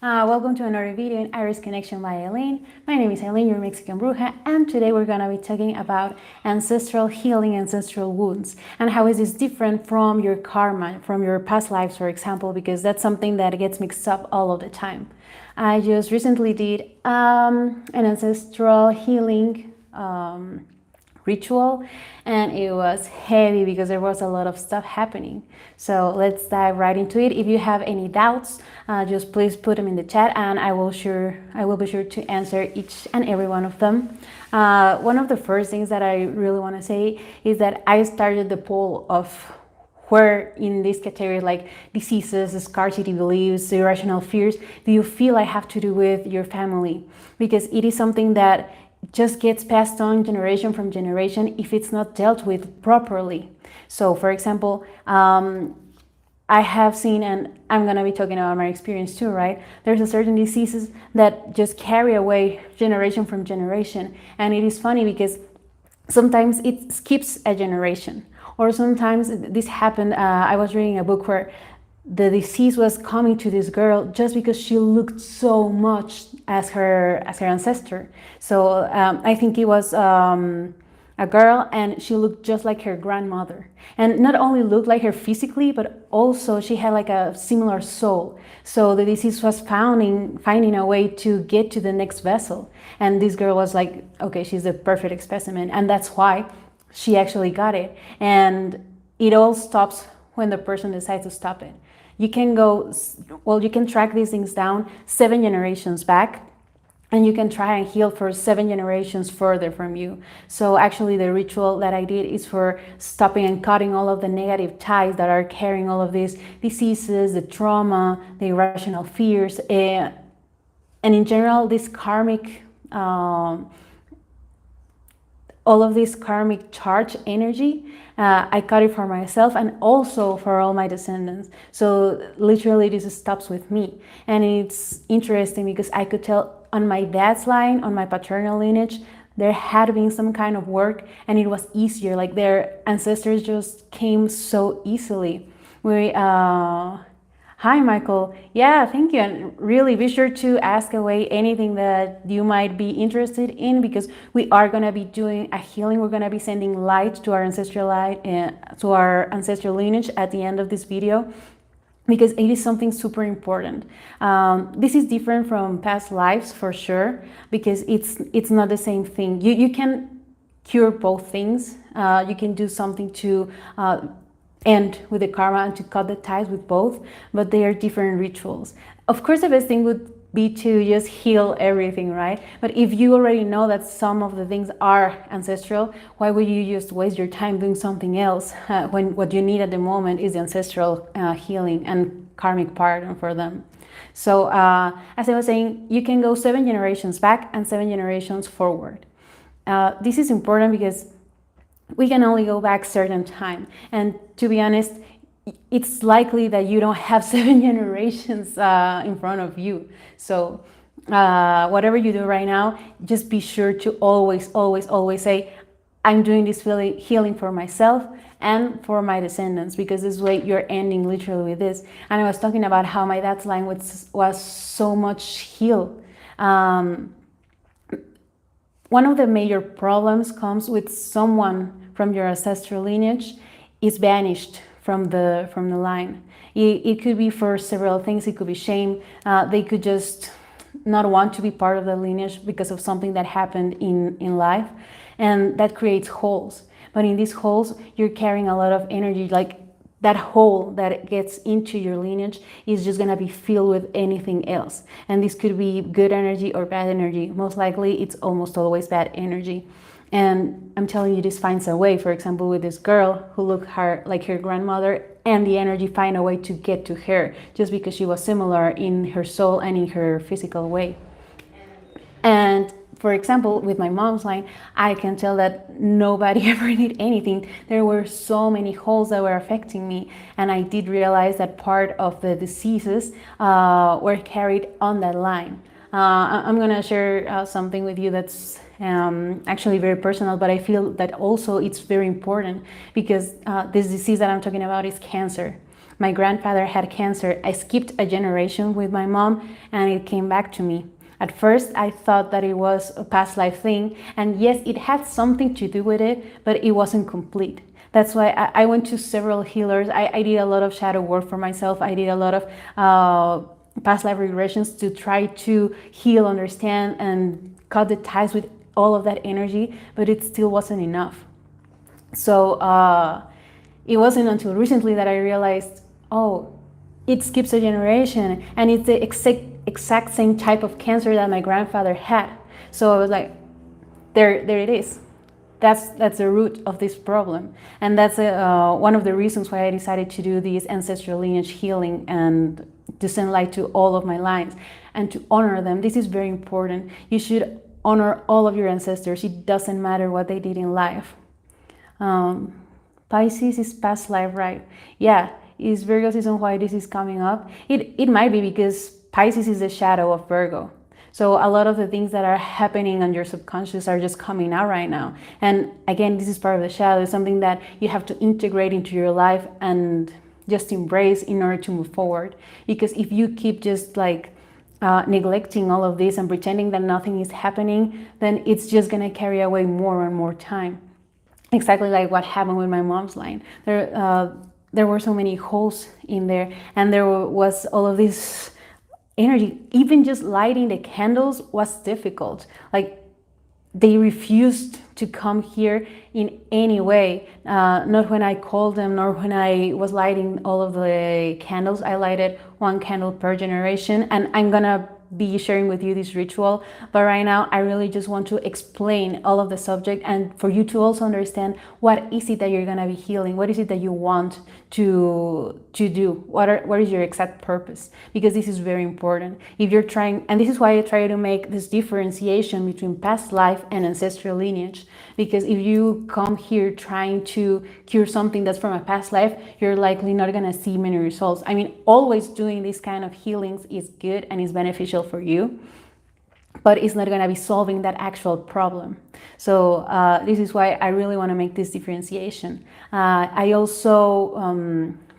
Welcome to another video in Iris Connection by Aileen. My name is Aileen, your Mexican bruja, and today we're going to be talking about ancestral healing, ancestral wounds, and how is this different from your karma, from your past lives, for example, because that's something that gets mixed up all of the time. I just recently did an ancestral healing ritual, and it was heavy because there was a lot of stuff happening. So let's dive right into it. If you have any doubts, just please put them in the chat, and I will be sure to answer each and every one of them. One of the first things that I really want to say is that I started the poll of where in this category, like diseases, scarcity beliefs, irrational fears, do you feel I have to do with your family? Because it is something that just gets passed on generation from generation if it's not dealt with properly. So for example, I have seen, and I'm going to be talking about my experience too, right? There's a certain diseases that just carry away generation from generation. And it is funny because sometimes it skips a generation, or sometimes this happened. I was reading a book where the disease was coming to this girl just because she looked so much as her ancestor. So I think it was a girl, and she looked just like her grandmother, and not only looked like her physically, but also she had like a similar soul. So the disease was finding a way to get to the next vessel, and this girl was like, okay, she's the perfect specimen, and that's why she actually got it. And it all stops when the person decides to stop it. You can you can track these things down 7 generations back, and you can try and heal for 7 generations further from you. So actually the ritual that I did is for stopping and cutting all of the negative ties that are carrying all of these diseases, the trauma, the irrational fears, and in general, this karmic, all of this karmic charge energy. I cut it for myself and also for all my descendants. So literally this stops with me. And it's interesting because I could tell on my dad's line, on my paternal lineage, there had been some kind of work, and it was easier. Like their ancestors just came so easily. Hi, Michael. Yeah, thank you. And really be sure to ask away anything that you might be interested in, because we are going to be doing a healing. We're going to be sending light to our ancestral lineage at the end of this video, because it is something super important. This is different from past lives for sure, because it's not the same thing. You can cure both things. You can do something to end with the karma and to cut the ties with both, but they are different rituals. Of course, the best thing would be to just heal everything, right? But if you already know that some of the things are ancestral, why would you just waste your time doing something else when what you need at the moment is the ancestral healing and karmic pardon for them? So as I was saying, you can go 7 generations back and 7 generations forward. This is important because we can only go back certain time, and to be honest, it's likely that you don't have 7 generations in front of you. So whatever you do right now, just be sure to always say, I'm doing this healing for myself and for my descendants, because this way you're ending literally with this. And I was talking about how my dad's line was so much healed. One of the major problems comes with someone from your ancestral lineage is banished from the line. It could be for several things. It could be shame. They could just not want to be part of the lineage because of something that happened in life, and that creates holes. But in these holes, you're carrying a lot of energy. Like that hole that gets into your lineage is just gonna be filled with anything else. And this could be good energy or bad energy. Most likely, it's almost always bad energy. And I'm telling you, this finds a way. For example, with this girl who looked like her grandmother, and the energy find a way to get to her just because she was similar in her soul and in her physical way. And for example, with my mom's line, I can tell that nobody ever did anything. There were so many holes that were affecting me, and I did realize that part of the diseases were carried on that line. I'm gonna share something with you that's actually very personal, but I feel that also it's very important, because this disease that I'm talking about is cancer. My grandfather had cancer. I skipped a generation with my mom and it came back to me. At first, I thought that it was a past life thing, and yes, it had something to do with it, but it wasn't complete. That's why I went to several healers. I did a lot of shadow work for myself. I did a lot of past life regressions to try to heal, understand, and cut the ties with all of that energy, but it still wasn't enough. So it wasn't until recently that I realized, oh, it skips a generation, and it's the exact same type of cancer that my grandfather had. So I was like, there it is. That's the root of this problem, and that's one of the reasons why I decided to do this ancestral lineage healing and to send light to all of my lines and to honor them. This is very important. You should honor all of your ancestors. It doesn't matter what they did in life. Pisces is past life, right? Yeah. Is Virgo season why this is coming up? It might be because Pisces is the shadow of Virgo. So a lot of the things that are happening on your subconscious are just coming out right now. And again, this is part of the shadow. It's something that you have to integrate into your life and just embrace in order to move forward. Because if you keep just like neglecting all of this and pretending that nothing is happening, then it's just going to carry away more and more time. Exactly like what happened with my mom's line. There were so many holes in there, and there was all of this energy. Even just lighting the candles was difficult. Like, they refused to come here in any way. Not when I called them, nor when I was lighting all of the candles. I lighted one candle per generation, and I'm gonna be sharing with you this ritual, but right now I really just want to explain all of the subject and for you to also understand what is it that you're gonna be healing, what is it that you want to do, what is your exact purpose, because this is very important. If you're trying, and this is why I try to make this differentiation between past life and ancestral lineage, because if you come here trying to cure something that's from a past life, you're likely not gonna see many results. I mean, always doing this kind of healings is good and is beneficial for you, but it's not going to be solving that actual problem. So this is why I really want to make this differentiation. I also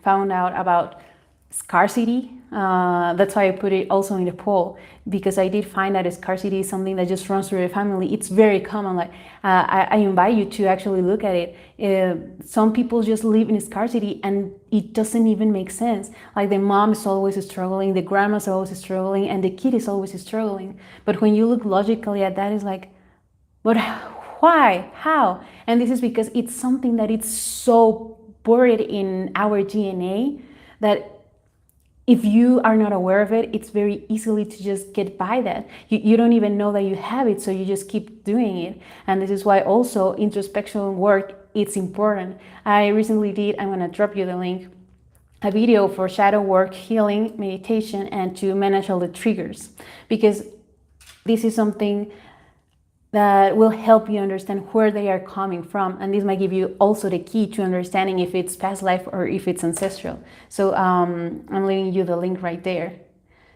found out about scarcity. That's why I put it also in the poll, because I did find that scarcity is something that just runs through the family. It's very common. Like I invite you to actually look at it. Some people just live in scarcity and it doesn't even make sense. Like the mom is always struggling, the grandma's always struggling, and the kid is always struggling. But when you look logically at that, it's like, but why? How? And this is because it's something that it's so buried in our DNA that if you are not aware of it, it's very easily to just get by that. You don't even know that you have it, so you just keep doing it. And this is why also introspection work, it's important. I recently did, I'm gonna drop you the link, a video for shadow work, healing, meditation, and to manage all the triggers. Because this is something that will help you understand where they are coming from, and this might give you also the key to understanding if it's past life or if it's ancestral. So I'm leaving you the link right there.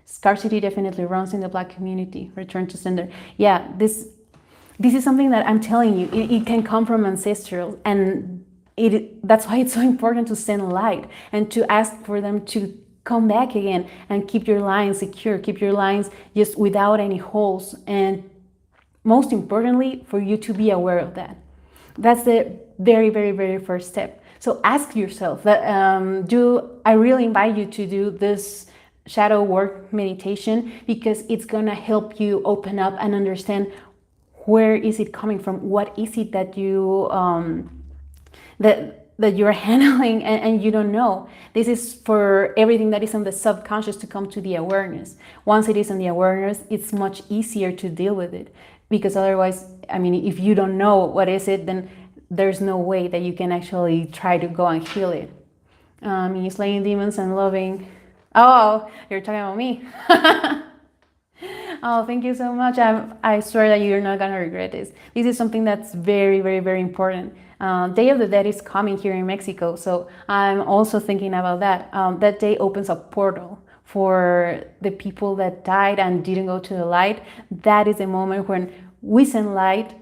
Scarcity definitely runs in the Black community. Return to sender. Yeah, this is something that I'm telling you, it can come from ancestral, and that's why it's so important to send light and to ask for them to come back again and keep your lines secure, keep your lines just without any holes, and most importantly, for you to be aware of that. That's the very, very, very first step. So ask yourself that, I really invite you to do this shadow work meditation, because it's gonna help you open up and understand where is it coming from, what is it that you that you're handling and you don't know. This is for everything that is on the subconscious to come to the awareness. Once it is on the awareness, it's much easier to deal with it. Because otherwise, I mean, if you don't know what is it, then there's no way that you can actually try to go and heal it. Slaying demons and loving. Oh, you're talking about me. Oh, thank you so much. I swear that you're not gonna regret this. This is something that's very, very, very important. Day of the Dead is coming here in Mexico, so I'm also thinking about that. That day opens a portal for the people that died and didn't go to the light. That is a moment when we send light,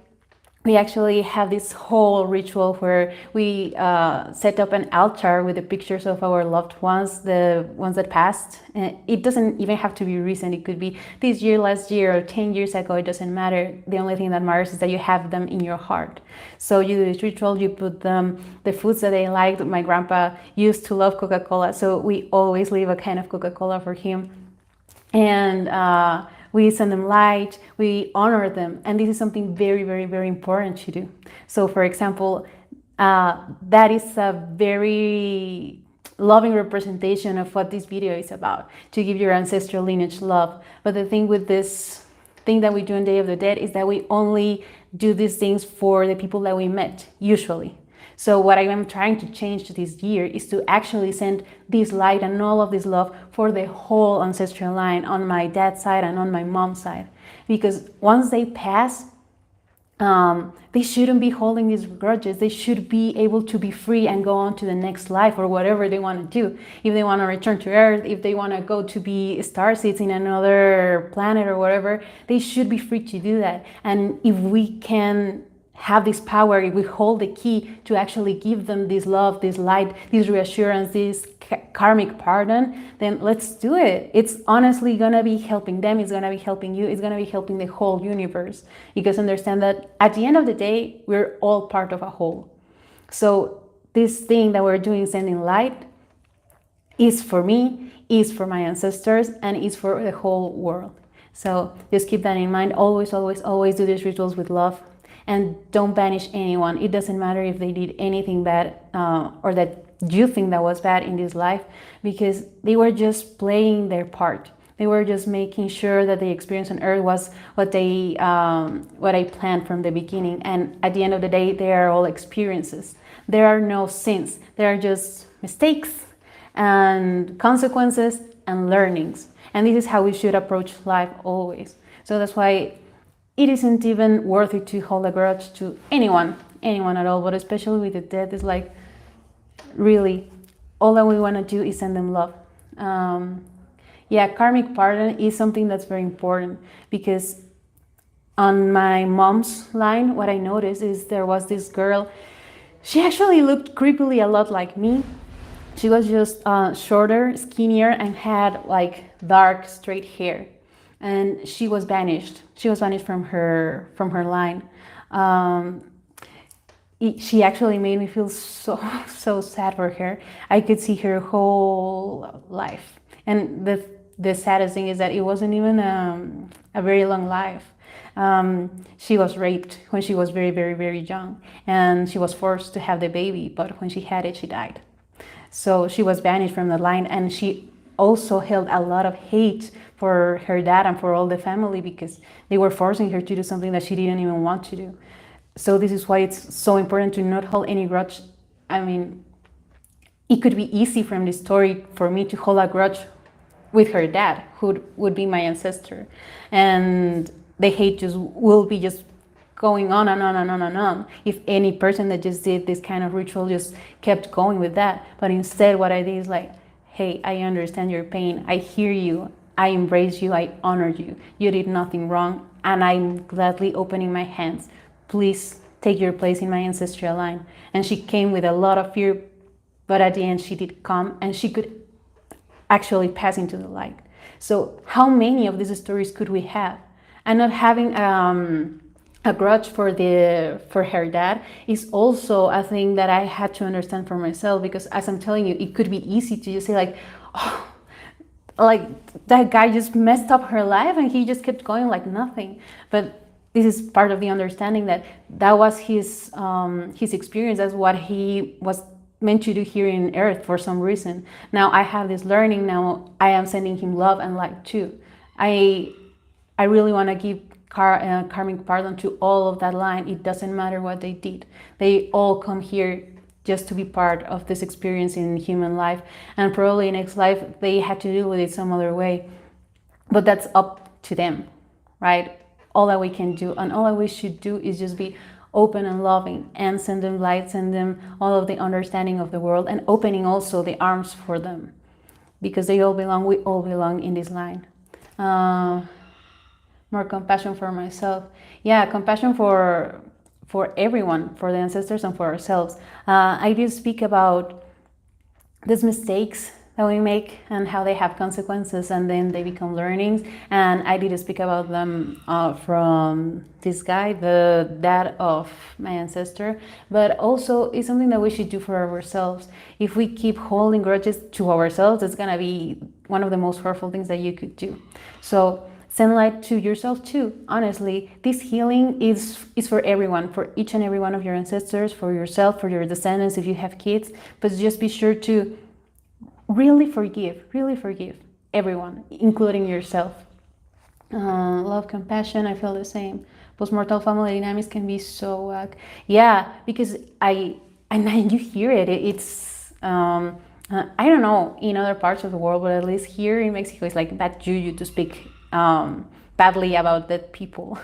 we actually have this whole ritual where we set up an altar with the pictures of our loved ones, the ones that passed. And it doesn't even have to be recent. It could be this year, last year, or 10 years ago. It doesn't matter. The only thing that matters is that you have them in your heart. So you do this ritual, you put them, the foods that they liked. My grandpa used to love Coca-Cola, so we always leave a can of Coca-Cola for him. And we send them light, we honor them, and this is something very, very, very important to do. So for example, that is a very loving representation of what this video is about, to give your ancestral lineage love. But the thing with this thing that we do on Day of the Dead is that we only do these things for the people that we met, usually. So what I am trying to change this year is to actually send this light and all of this love for the whole ancestral line on my dad's side and on my mom's side. Because once they pass, they shouldn't be holding these grudges. They should be able to be free and go on to the next life or whatever they want to do. If they want to return to Earth, if they want to go to be starseeds in another planet or whatever, they should be free to do that. And if we can have this power, if we hold the key to actually give them this love, this light, this reassurance, this karmic pardon, then let's do it. It's honestly gonna be helping them, it's gonna be helping you, it's gonna be helping the whole universe. Because understand that at the end of the day, we're all part of a whole. So this thing that we're doing, sending light, is for me, is for my ancestors, and is for the whole world. So just keep that in mind. Always, always, always do these rituals with love. And don't banish anyone. It doesn't matter if they did anything bad or that you think that was bad in this life, because they were just playing their part. They were just making sure that the experience on Earth was what I planned from the beginning. And at the end of the day, they are all experiences. There are no sins. There are just mistakes and consequences and learnings. And this is how we should approach life always. So that's why it isn't even worth it to hold a grudge to anyone at all, but especially with the dead. It's like, really, all that we want to do is send them love. Yeah, karmic pardon is something that's very important, because on my mom's line, what I noticed is there was this girl. She actually looked creepily a lot like me. She was just shorter, skinnier, and had like dark, straight hair. And she was banished. She was banished from her line. She actually made me feel so sad for her. I could see her whole life, and the saddest thing is that it wasn't even a very long life. She was raped when she was very, very, very young, and she was forced to have the baby. But when she had it, she died. So she was banished from the line, and she also held a lot of hate for her dad and for all the family, because they were forcing her to do something that she didn't even want to do. So this is why it's so important to not hold any grudge. I mean, it could be easy from this story for me to hold a grudge with her dad, who would be my ancestor, and the hate just will be just going on and on and on and on if any person that just did this kind of ritual just kept going with that. But instead, what I did is like, hey, I understand your pain, I hear you, I embrace you, I honor you, you did nothing wrong, and I'm gladly opening my hands. Please take your place in my ancestral line. And she came with a lot of fear, but at the end she did come, and she could actually pass into the light. So how many of these stories could we have? And not having a grudge for her dad is also a thing that I had to understand for myself, because as I'm telling you, it could be easy to just say like, oh, like that guy just messed up her life and he just kept going like nothing. But this is part of the understanding that that was his experience. That's what he was meant to do here in Earth for some reason. Now I have this learning. Now I am sending him love and light too. I really want to give karmic pardon to all of that line. It doesn't matter what they did. They all come here just to be part of this experience in human life, and probably next life they had to deal with it some other way. But that's up to them, right? All that we can do and all that we should do is just be open and loving, and send them light, send them all of the understanding of the world, and opening also the arms for them, because they all belong, we all belong in this line. More compassion for myself. Yeah, compassion for for everyone, for the ancestors and for ourselves. I do speak about these mistakes that we make and how they have consequences and then they become learnings. And I did speak about them from this guy, the dad of my ancestor, but also it's something that we should do for ourselves. If we keep holding grudges to ourselves, it's gonna be one of the most hurtful things that you could do. So send light to yourself too. Honestly, this healing is for everyone, for each and every one of your ancestors, for yourself, for your descendants if you have kids, but just be sure to really forgive everyone, including yourself. Love, compassion, I feel the same. Postmortal family dynamics can be so yeah, because you hear it. It's I don't know in other parts of the world, but at least here in Mexico, it's like bad juju to speak badly about dead people,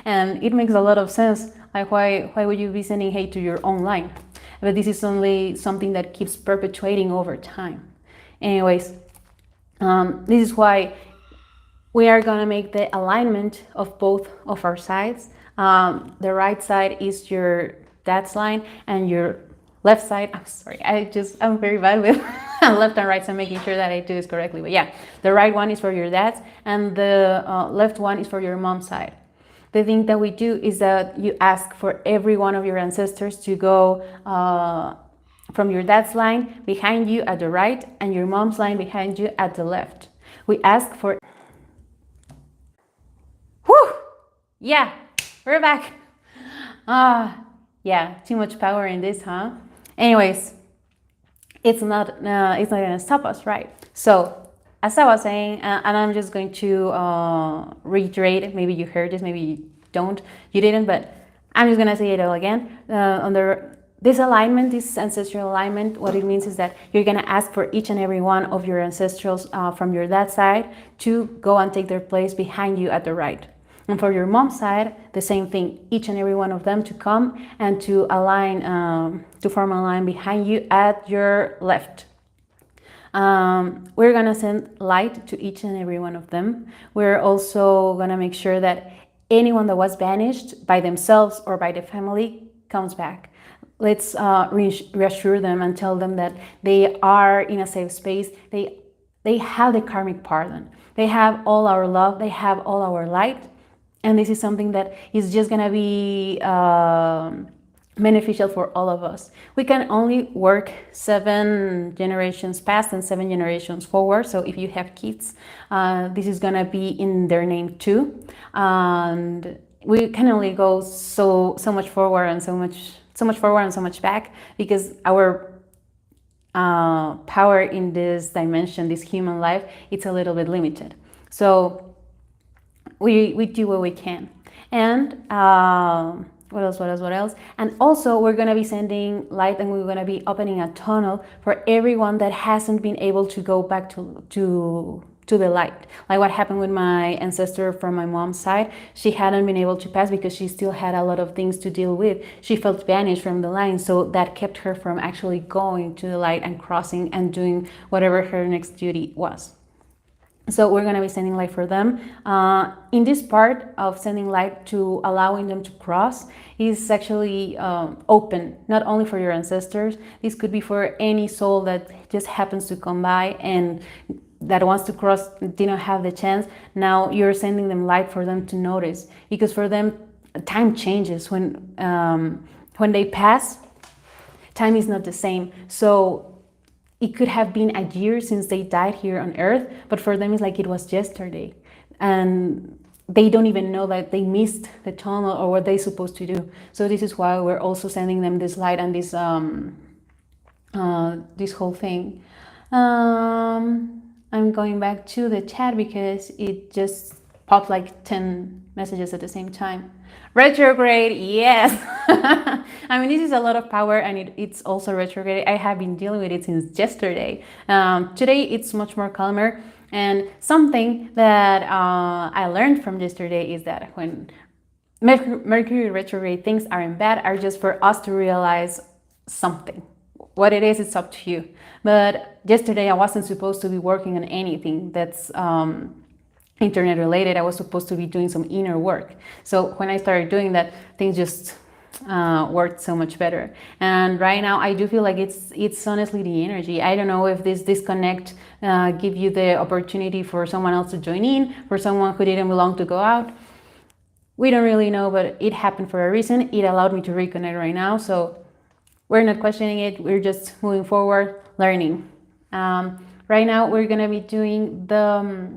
and it makes a lot of sense. Like why would you be sending hate to your own line? But this is only something that keeps perpetuating over time. Anyways, this is why we are gonna make the alignment of both of our sides. The right side is your dad's line, and your left side, I'm sorry, I'm very bad with left and right, so I'm making sure that I do this correctly. But yeah, the right one is for your dad's, and the left one is for your mom's side. The thing that we do is that you ask for every one of your ancestors to go from your dad's line behind you at the right and your mom's line behind you at the left. We ask for... Whew! Yeah, we're back. Yeah, too much power in this, huh? Anyways, it's not gonna stop us, right? So, as I was saying, and I'm just going to reiterate, maybe you heard this, maybe you didn't, but I'm just gonna say it all again. Under this alignment, this ancestral alignment, what it means is that you're gonna ask for each and every one of your ancestrals from your dad's side to go and take their place behind you at the right. And for your mom's side, the same thing, each and every one of them to come and to align, to form a line behind you at your left. We're gonna send light to each and every one of them. We're also gonna make sure that anyone that was banished by themselves or by the family comes back. Let's reassure them and tell them that they are in a safe space. They have the karmic pardon. They have all our love. They have all our light. And this is something that is just gonna be beneficial for all of us. We can only work 7 generations past and 7 generations forward. So if you have kids, this is gonna be in their name too. And we can only go so much forward and so much forward and so much back, because our power in this dimension, this human life, it's a little bit limited. So we do what we can. And what else? And also we're going to be sending light, and we're going to be opening a tunnel for everyone that hasn't been able to go back to the light. Like what happened with my ancestor from my mom's side. She hadn't been able to pass because she still had a lot of things to deal with. She felt banished from the line, so that kept her from actually going to the light and crossing and doing whatever her next duty was. So we're going to be sending light for them. In this part of sending light to allowing them to cross is actually open, not only for your ancestors. This could be for any soul that just happens to come by and that wants to cross, didn't have the chance. Now you're sending them light for them to notice, because for them, time changes. When they pass, time is not the same. So it could have been a year since they died here on Earth, but for them it's like it was yesterday. And they don't even know that they missed the tunnel or what they're supposed to do. So this is why we're also sending them this light and this this whole thing. I'm going back to the chat because it just popped like 10 messages at the same time. Retrograde, yes. I mean, this is a lot of power, and it's also retrograde. I have been dealing with it since yesterday. Today, it's much more calmer. And something that I learned from yesterday is that when Mercury retrograde, things aren't bad, are just for us to realize something. What it is, it's up to you. But yesterday, I wasn't supposed to be working on anything that's internet related. I was supposed to be doing some inner work. So when I started doing that, things just worked so much better. And right now I do feel like it's honestly the energy. I don't know if this disconnect give you the opportunity for someone else to join in, for someone who didn't belong to go out. We don't really know, but it happened for a reason. It allowed me to reconnect right now, so we're not questioning it. We're just moving forward, learning. Right now we're gonna be doing the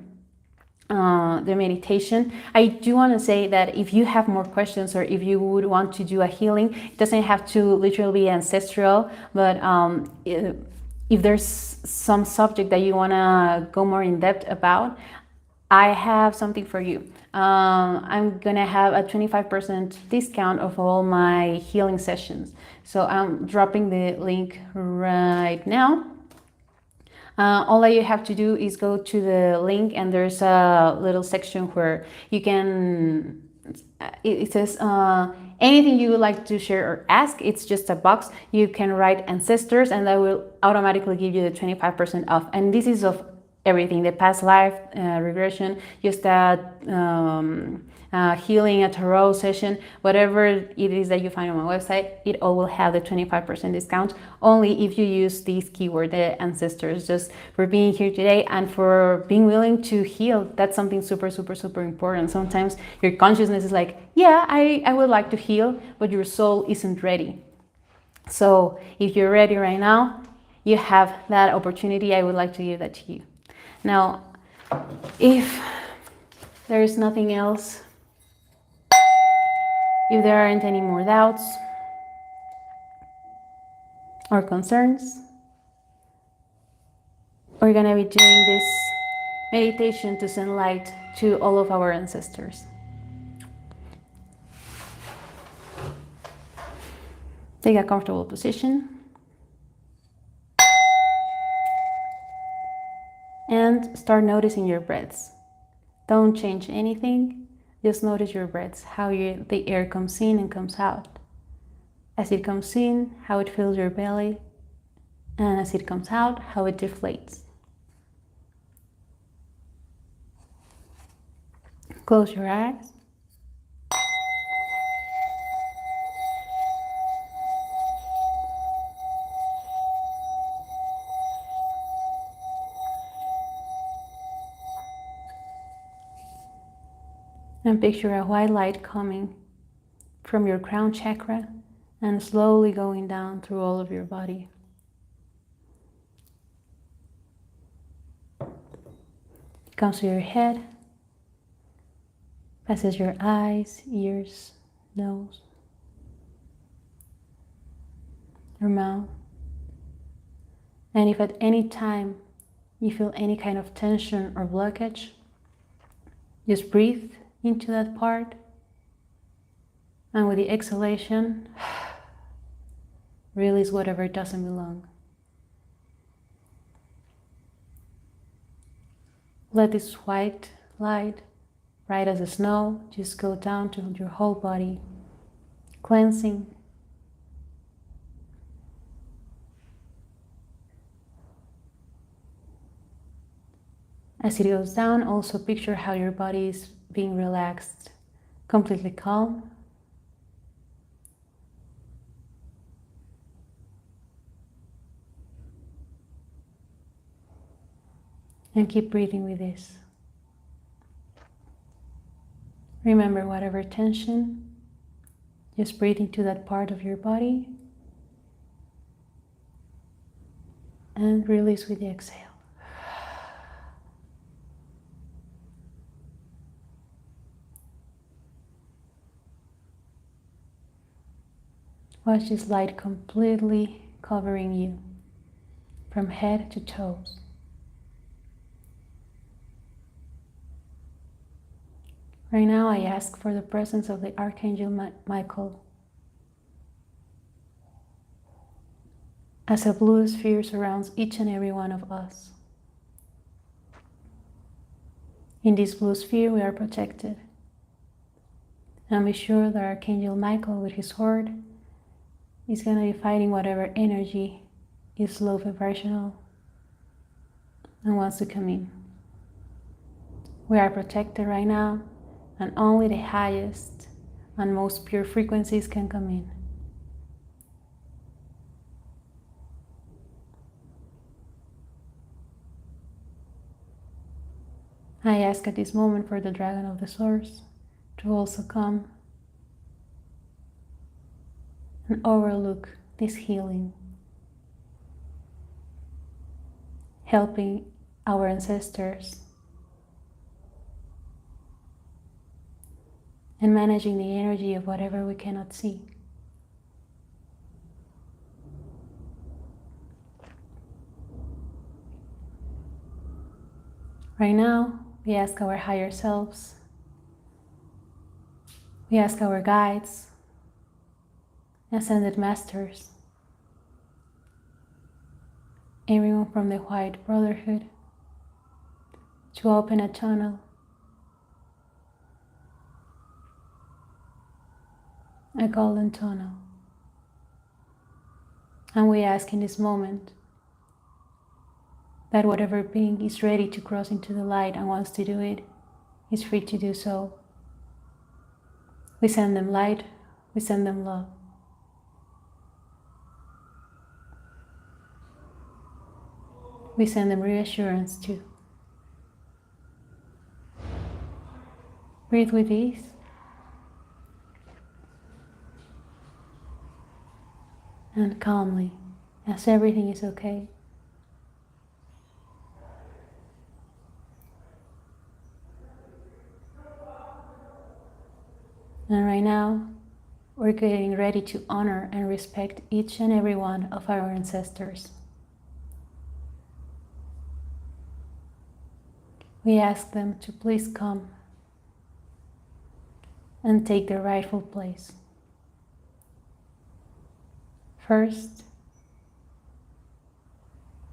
meditation. I do want to say that if you have more questions or if you would want to do a healing, it doesn't have to literally be ancestral, but if there's some subject that you want to go more in depth about, I have something for you. I'm gonna have a 25% discount of all my healing sessions. So I'm dropping the link right now. All that you have to do is go to the link, and there's a little section where you can, it says anything you would like to share or ask. It's just a box. You can write ancestors, and that will automatically give you the 25% off. And this is of everything, the past life regression, just that healing, a tarot session, whatever it is that you find on my website, it all will have the 25% discount only if you use this keyword, the ancestors. Just for being here today and for being willing to heal. That's something super, super, super important. Sometimes your consciousness is like, yeah, I would like to heal, but your soul isn't ready. So if you're ready right now, you have that opportunity. I would like to give that to you. Now, if there is nothing else, if there aren't any more doubts or concerns, we're gonna be doing this meditation to send light to all of our ancestors. Take a comfortable position and start noticing your breaths. Don't change anything. Just notice your breaths, how the air comes in and comes out. As it comes in, how it fills your belly, and as it comes out, how it deflates. Close your eyes. And picture a white light coming from your crown chakra and slowly going down through all of your body. It comes to your head, passes your eyes, ears, nose, your mouth. And if at any time you feel any kind of tension or blockage, just breathe into that part, and with the exhalation, release whatever doesn't belong. Let this white light, bright as the snow, just go down to your whole body, cleansing. As it goes down, also picture how your body is being relaxed, completely calm. And keep breathing with this. Remember, whatever tension, just breathe into that part of your body and release with the exhale. Watch this light completely covering you from head to toes. Right now, I ask for the presence of the Archangel Michael as a blue sphere surrounds each and every one of us. In this blue sphere, we are protected. And be sure that Archangel Michael, with his sword, is going to be fighting whatever energy is low vibrational and wants to come in. We are protected right now, and only the highest and most pure frequencies can come in. I ask at this moment for the Dragon of the Source to also come and overlook this healing, helping our ancestors and managing the energy of whatever we cannot see. Right now, we ask our higher selves, we ask our guides, ascended masters, everyone from the White Brotherhood, to open a channel, a golden tunnel. And we ask in this moment that whatever being is ready to cross into the light and wants to do it is free to do so. We send them light, we send them love. We send them reassurance too. Breathe with ease. And calmly, as everything is okay. And right now, we're getting ready to honor and respect each and every one of our ancestors. We ask them to please come and take their rightful place. First,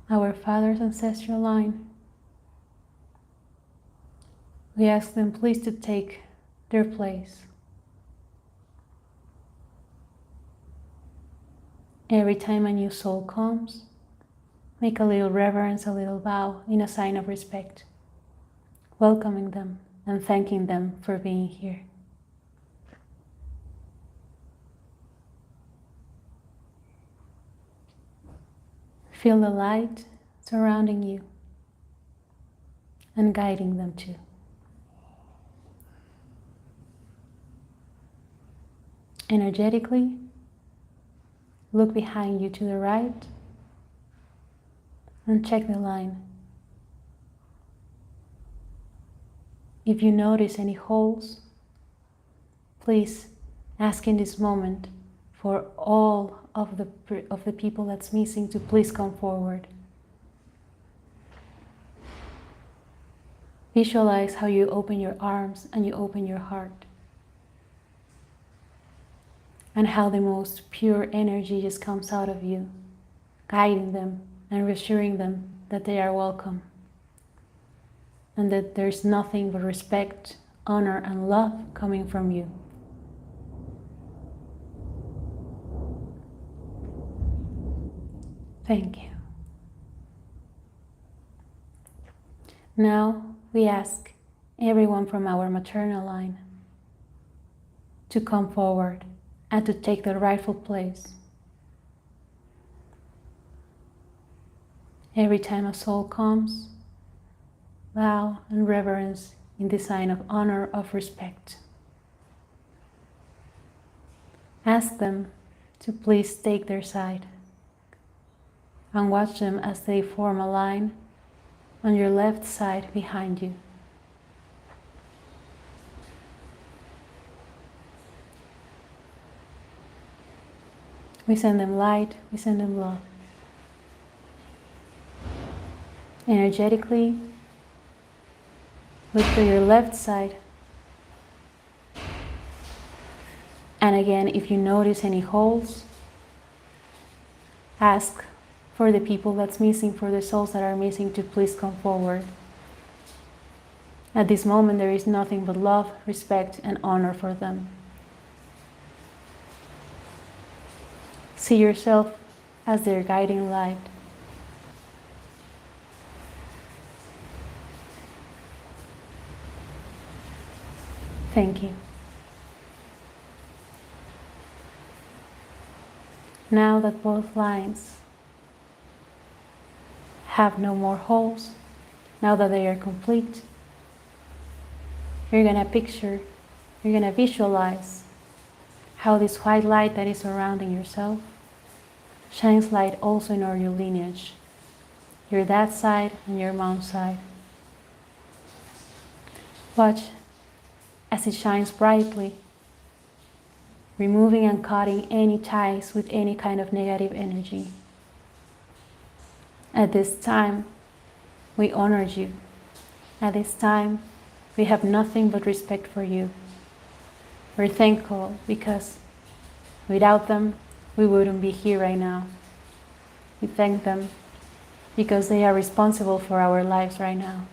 our father's ancestral line. We ask them please to take their place. Every time a new soul comes, make a little reverence, a little bow in a sign of respect, welcoming them and thanking them for being here. Feel the light surrounding you and guiding them too. Energetically, look behind you to the right and check the line. If you notice any holes, please ask in this moment for all of the people that's missing to please come forward. Visualize how you open your arms and you open your heart, and how the most pure energy just comes out of you, guiding them and reassuring them that they are welcome, and that there's nothing but respect, honor, and love coming from you. Thank you. Now we ask everyone from our maternal line to come forward and to take their rightful place. Every time a soul comes, bow and reverence in the sign of honor, of respect. Ask them to please take their side and watch them as they form a line on your left side behind you. We send them light, we send them love. Energetically, look to your left side. And again, if you notice any holes, ask for the people that's missing, for the souls that are missing, to please come forward. At this moment, there is nothing but love, respect, and honor for them. See yourself as their guiding light. Thank you. Now that both lines have no more holes, now that they are complete, you're going to picture, you're going to visualize how this white light that is surrounding yourself shines light also in all your lineage, your dad's side and your mom's side. Watch as it shines brightly, removing and cutting any ties with any kind of negative energy. At this time, we honor you. At this time, we have nothing but respect for you. We're thankful because without them, we wouldn't be here right now. We thank them because they are responsible for our lives right now.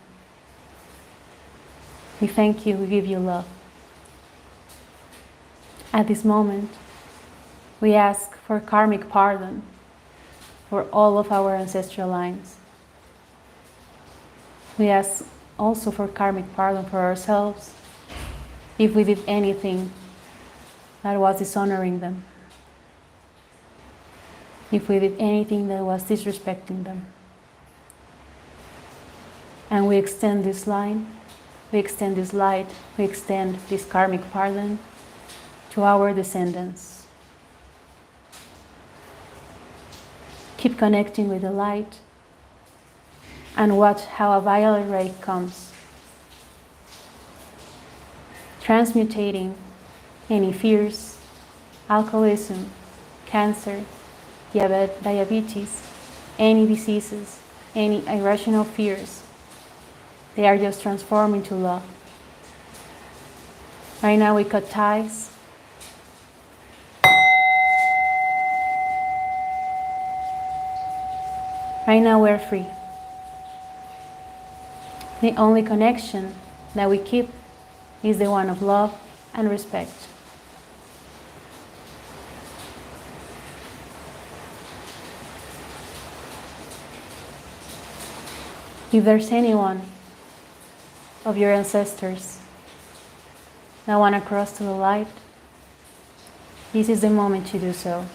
We thank you, we give you love. At this moment, we ask for karmic pardon for all of our ancestral lines. We ask also for karmic pardon for ourselves if we did anything that was dishonoring them, if we did anything that was disrespecting them. And we extend this line, we extend this light, we extend this karmic pardon to our descendants. Keep connecting with the light and watch how a violet ray comes, transmutating any fears, alcoholism, cancer, diabetes, any diseases, any irrational fears. They are just transformed into love. Right now we cut ties. Right now we're free. The only connection that we keep is the one of love and respect. If there's anyone of your ancestors that want to cross to the light, this is the moment to do so.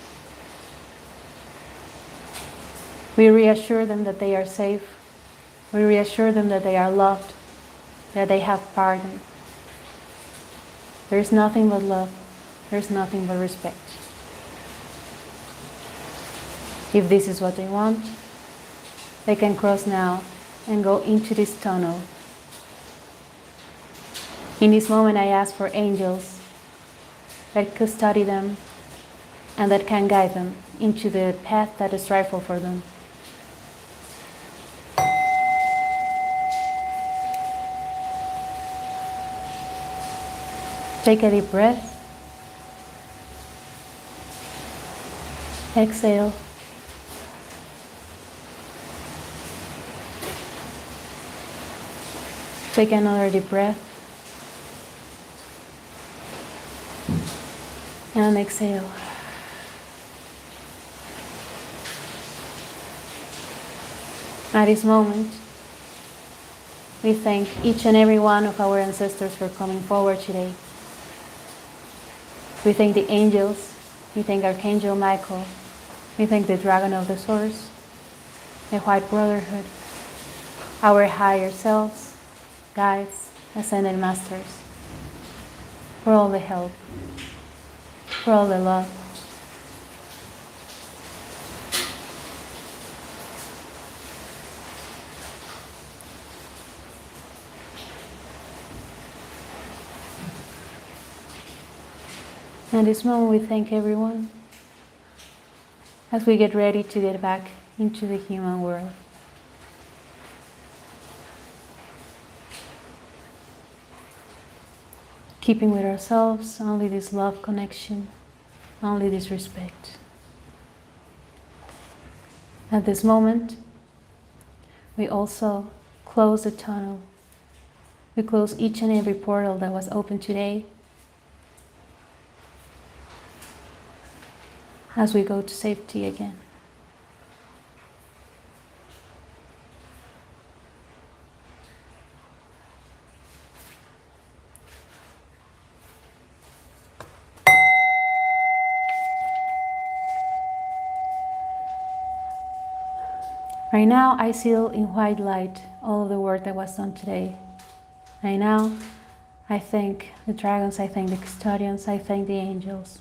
We reassure them that they are safe. We reassure them that they are loved, that they have pardon. There's nothing but love. There's nothing but respect. If this is what they want, they can cross now and go into this tunnel. In this moment, I ask for angels that could study them and that can guide them into the path that is rightful for them. Take a deep breath. Exhale. Take another deep breath. And exhale. At this moment, we thank each and every one of our ancestors for coming forward today. We thank the angels, we thank Archangel Michael, we thank the Dragon of the Source, the White Brotherhood, our higher selves, guides, ascended masters, for all the help, for all the love. At this moment, we thank everyone as we get ready to get back into the human world. Keeping with ourselves only this love connection, only this respect. At this moment, we also close the tunnel. We close each and every portal that was open today as we go to safety again. Right now, I seal in white light all of the work that was done today. Right now, I thank the dragons, I thank the custodians, I thank the angels.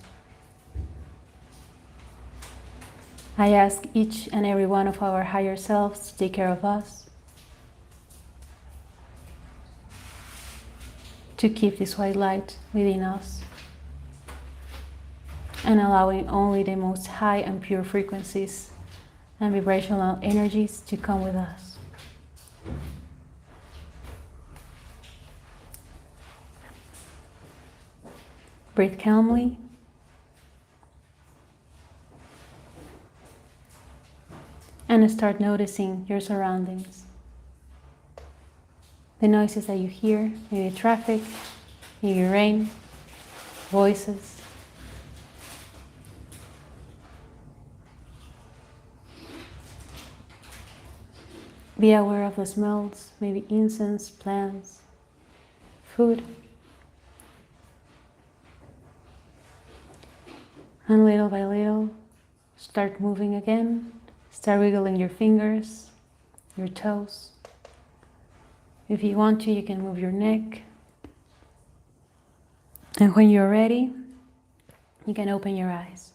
I ask each and every one of our higher selves to take care of us, to keep this white light within us, and allowing only the most high and pure frequencies and vibrational energies to come with us. Breathe calmly. And start noticing your surroundings. The noises that you hear, maybe traffic, maybe rain, voices. Be aware of the smells, maybe incense, plants, food. And little by little, start moving again. Start wiggling your fingers, your toes. If you want to, you can move your neck. And when you're ready, you can open your eyes.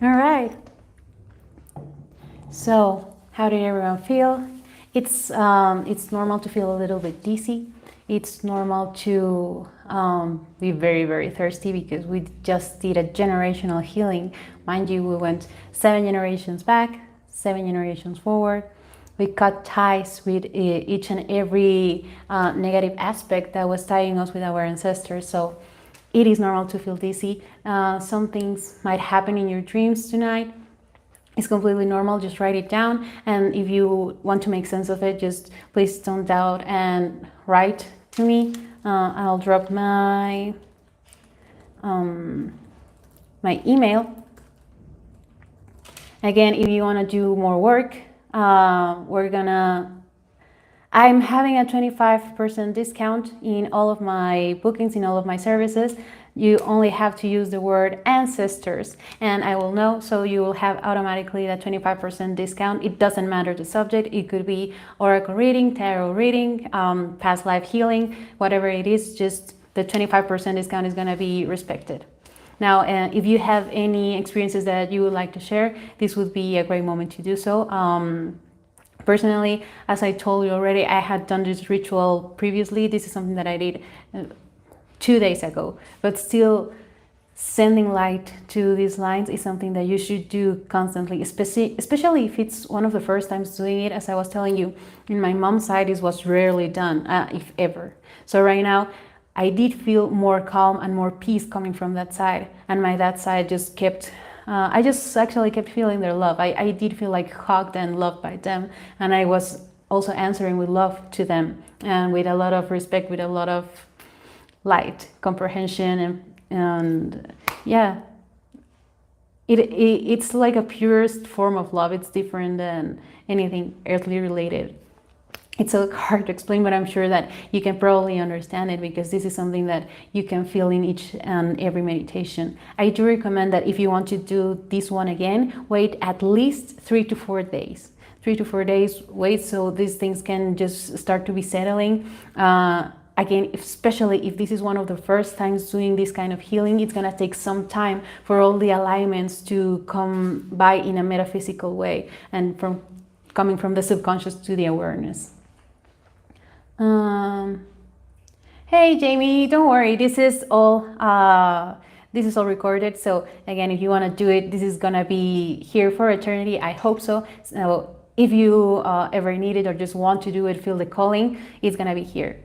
All right. So, how did everyone feel? It's normal to feel a little bit dizzy. It's normal to be very, very thirsty because we just did a generational healing. Mind you, we went 7 generations back, 7 generations forward. We cut ties with each and every negative aspect that was tying us with our ancestors. So it is normal to feel dizzy. Some things might happen in your dreams tonight. It's completely normal. Just write it down. And if you want to make sense of it, just please don't doubt and write to me. I'll drop my my email. Again, if you want to do more work, I'm having a 25% discount in all of my bookings, in all of my services. You only have to use the word ancestors and I will know, so you will have automatically that 25% discount. It doesn't matter the subject. It could be oracle reading, tarot reading, past life healing, whatever it is, just the 25% discount is going to be respected. Now, if you have any experiences that you would like to share, this would be a great moment to do so. Personally, as I told you already, I had done this ritual previously. This is something that I did 2 days ago, but still sending light to these lines is something that you should do constantly, especially if it's one of the first times doing it. As I was telling you, in my mom's side, this was rarely done, if ever. So right now, I did feel more calm and more peace coming from that side, and my dad's side just kept I just actually kept feeling their love. I did feel like hugged and loved by them, and I was also answering with love to them and with a lot of respect, with a lot of light, comprehension, and yeah, it's like a purest form of love. It's different than anything earthly related. It's so hard to explain, but I'm sure that you can probably understand it because this is something that you can feel in each and every meditation. I do recommend that if you want to do this one again, wait at least 3 to 4 days. 3 to 4 days, wait, so these things can just start to be settling. Again, especially if this is one of the first times doing this kind of healing, it's going to take some time for all the alignments to come by in a metaphysical way and coming from the subconscious to the awareness. Hey Jamie, don't worry, this is all recorded. So again, if you want to do it, this is gonna be here for eternity. I hope so. So if you ever need it or just want to do it, feel the calling, it's gonna be here.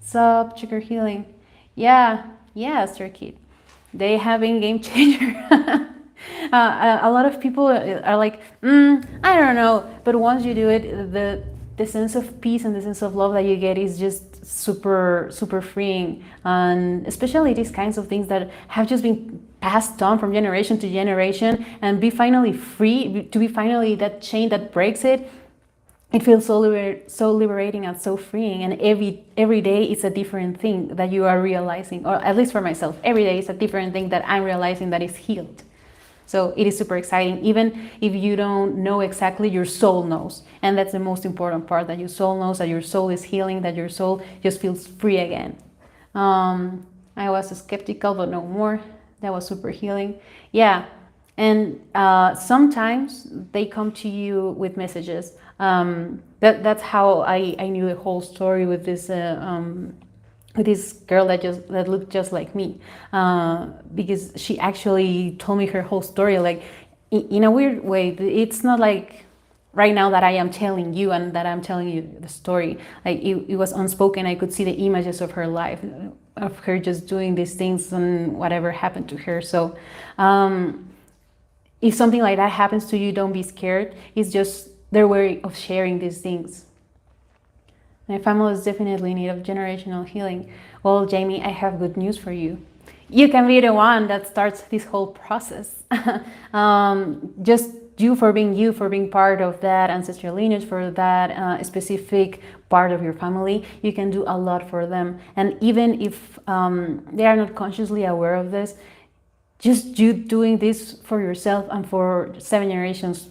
Sub trigger healing. Yeah, Yeah, StarSeed. They have been game changer. A lot of people are like, I don't know, but once you do it, the sense of peace and the sense of love that you get is just super freeing. And especially these kinds of things that have just been passed on from generation to generation, and be finally free, to be finally that chain that breaks it. It feels so liberating and so freeing, and every day it's a different thing that you are realizing, or at least for myself, every day is a different thing that I'm realizing that is healed. So it is super exciting. Even if you don't know exactly, your soul knows, and that's the most important part, that your soul knows that your soul is healing, that your soul just feels free again. I was skeptical, but no more. That was super healing. Yeah. And sometimes they come to you with messages. That's how I knew the whole story with this girl that looked just like me, because she actually told me her whole story, like in a weird way. It's not like right now that I am telling you and that I'm telling you the story. Like it was unspoken. I could see the images of her life, of her just doing these things and whatever happened to her. So if something like that happens to you, don't be scared. It's just their way of sharing these things. My family is definitely in need of generational healing. Well, Jamie, I have good news for you. You can be the one that starts this whole process. Just you, for being part of that ancestral lineage, for that specific part of your family, you can do a lot for them. And even if they are not consciously aware of this, just you doing this for yourself and for 7 generations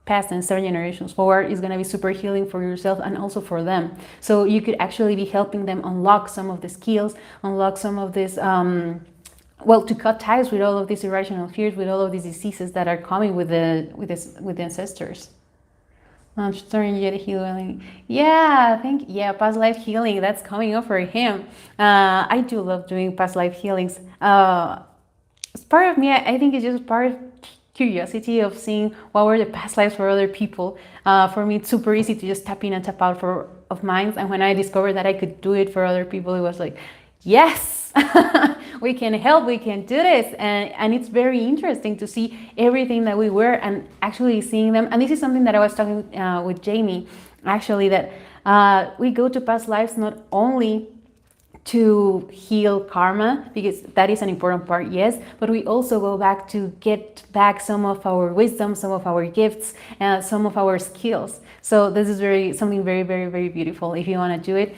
past and 7 generations forward is going to be super healing for yourself and also for them. So you could actually be helping them unlock some of the skills, unlock some of this, to cut ties with all of these irrational fears, with all of these diseases that are coming with the ancestors. Starting yet healing. Yeah, past life healing. That's coming up for him. I do love doing past life healings. It's part of me. I think it's just part of curiosity of seeing what were the past lives for other people. For me, it's super easy to just tap in and tap out of mine. And when I discovered that I could do it for other people, it was like, yes, we can help, we can do this. And it's very interesting to see everything that we were and actually seeing them. And this is something that I was talking with Jamie, actually, that we go to past lives not only to heal karma, because that is an important part, yes, but we also go back to get back some of our wisdom, some of our gifts, some of our skills. So this is something very, very, very beautiful. If you want to do it,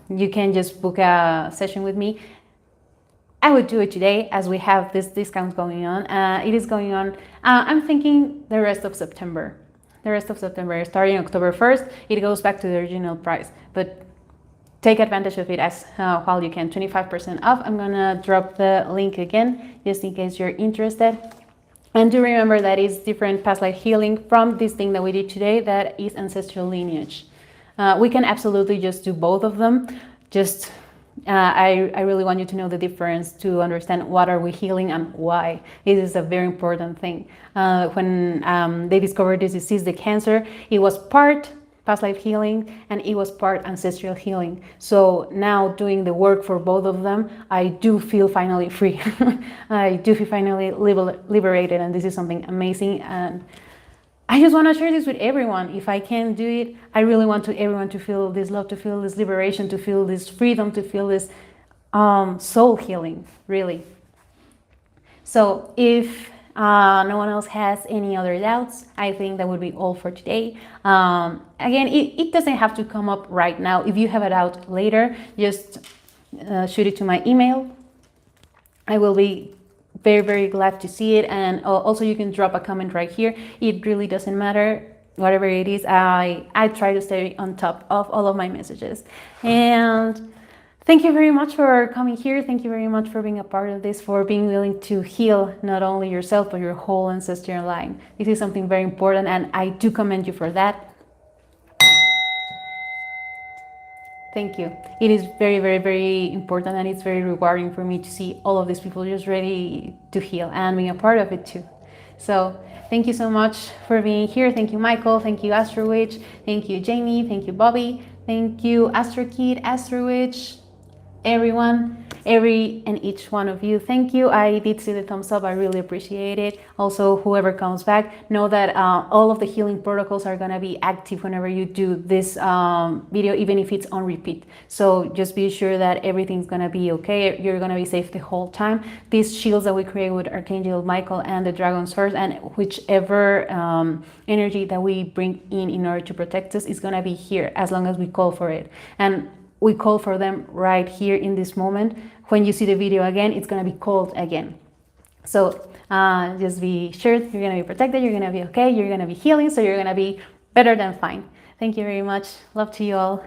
you can just book a session with me. I would do it today, as we have this discount going on. It is going on, I'm thinking the rest of September. Starting October 1st, it goes back to the original price, but take advantage of it as while you can. 25% off. I'm gonna drop the link again just in case you're interested. And do remember that it's different past life healing from this thing that we did today, that is ancestral lineage. We can absolutely just do both of them. Just I really want you to know the difference, to understand what are we healing and why. It is a very important thing. When they discovered this disease, the cancer, it was part past life healing and it was part ancestral healing. So now doing the work for both of them, I do feel finally free. I do feel finally liberated, and this is something amazing. And I just want to share this with everyone. If I can do it, I really want everyone to feel this love, to feel this liberation, to feel this freedom, to feel this soul healing, really. So if no one else has any other doubts, I think that would be all for today. Again, it doesn't have to come up right now. If you have a doubt later, just shoot it to my email. I will be very, very glad to see it. And also you can drop a comment right here. It really doesn't matter. Whatever it is, I try to stay on top of all of my messages. And thank you very much for coming here. Thank you very much for being a part of this, for being willing to heal not only yourself, but your whole ancestral line. This is something very important, and I do commend you for that. Thank you. It is very, very, very important, and it's very rewarding for me to see all of these people just ready to heal and being a part of it too. So thank you so much for being here. Thank you, Michael. Thank you, Astro Witch. Thank you, Jamie. Thank you, Bobby. Thank you, Astro Kid, Astro Witch. everyone, every and each one of you. Thank you. I did see the thumbs up. I really appreciate it. Also, whoever comes back, know that all of the healing protocols are going to be active whenever you do this video, even if it's on repeat. So just be sure that everything's going to be okay. You're going to be safe the whole time. These shields that we create with Archangel Michael and the Dragon Sword, and whichever energy that we bring in order to protect us, is going to be here as long as we call for it. And we call for them right here in this moment. When you see the video again, it's going to be called again. So just be sure you're going to be protected, you're going to be okay, you're going to be healing, so you're going to be better than fine. Thank you very much. Love to you all.